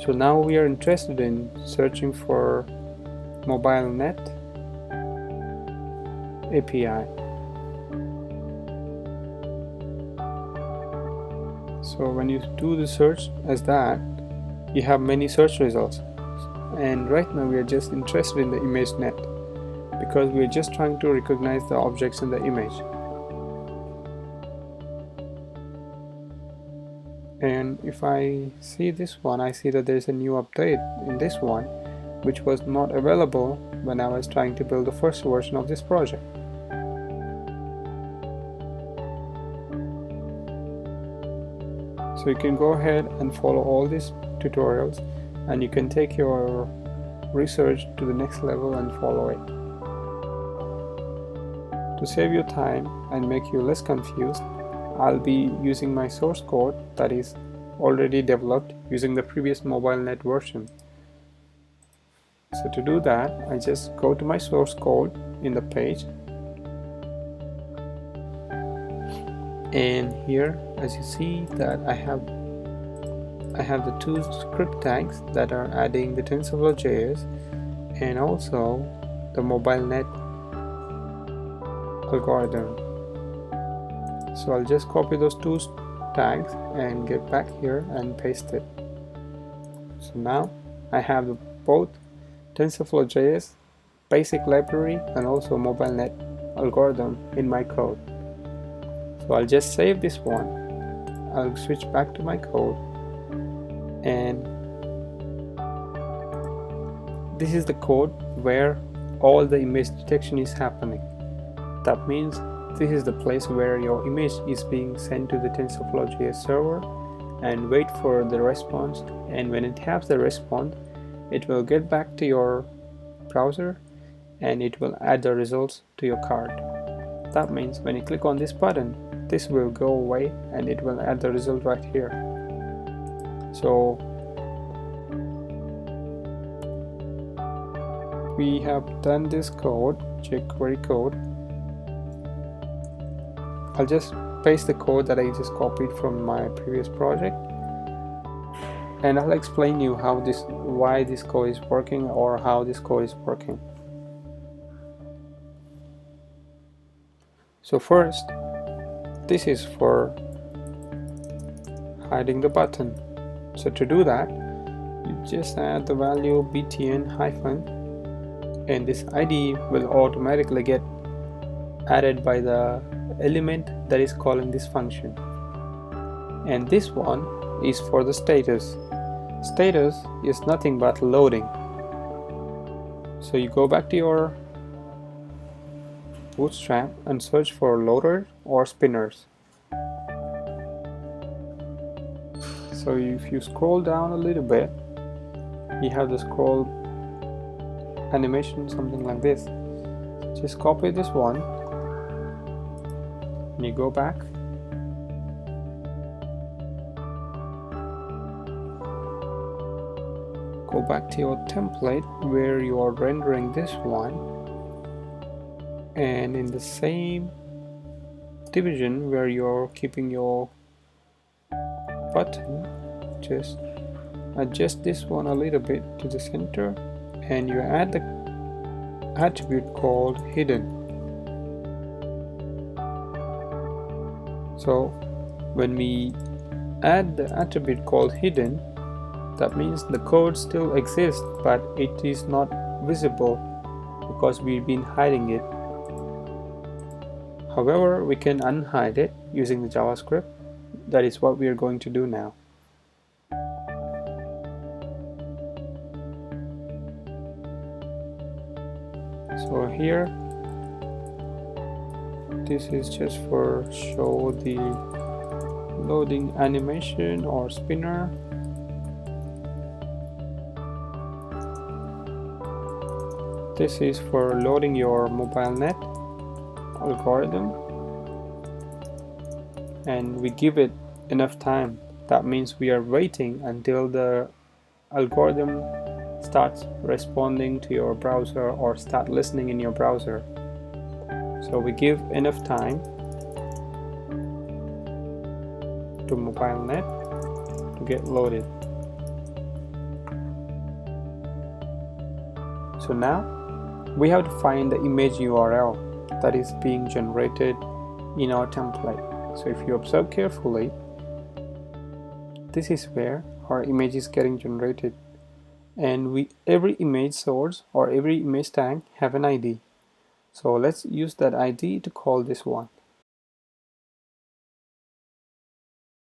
So now we are interested in searching for mobile net API. So when you do the search as that, you have many search results, and right now we are just interested in the ImageNet because we are just trying to recognize the objects in the image. And if I see this one, I see that there is a new update in this one which was not available when I was trying to build the first version of this project. So you can go ahead and follow all these tutorials, and you can take your research to the next level and follow it. To save your time and make you less confused, I'll be using my source code that is already developed using the previous MobileNet version. So to do that, I just go to my source code in the page, and here as you see that I have the two script tags that are adding the TensorFlow.js and also the MobileNet algorithm. So I'll just copy those two tags and get back here and paste it. So now I have both TensorFlow.js basic library and also MobileNet algorithm in my code. So I'll just save this one. I'll switch back to my code, and this is the code where all the image detection is happening. That means this is the place where your image is being sent to the TensorFlow.js server and wait for the response, and when it has the response, it will get back to your browser and it will add the results to your card. That means when you click on this button, this will go away and it will add the result right here. So we have done this code, jQuery code. I'll just paste the code that I just copied from my previous project, and I'll explain you why this code is working or how this code is working. So first, this is for hiding the button. So to do that, you just add the value btn hyphen, and this ID will automatically get added by the element that is calling this function. And this one is for the status. Status is nothing but loading. So you go back to your Bootstrap and search for loaders or spinners. So if you scroll down a little bit, you have the scroll animation, something like this. Just copy this one and you go back. Go back to your template where you are rendering this one, and in the same division where you're keeping your button, just adjust this one a little bit to the center, and you add the attribute called hidden. So when we add the attribute called hidden, that means the code still exists but it is not visible because we've been hiding it. However, we can unhide it using the JavaScript. That is what we are going to do now. So here, this is just for show the loading animation or spinner. This is for loading your MobileNet algorithm, and we give it enough time. That means we are waiting until the algorithm starts responding to your browser or start listening in your browser. So we give enough time to MobileNet to get loaded. So now we have to find the image URL that is being generated in our template. So if you observe carefully, this is where our image is getting generated, and every image source or every image tag have an ID. So let's use that ID to call this one.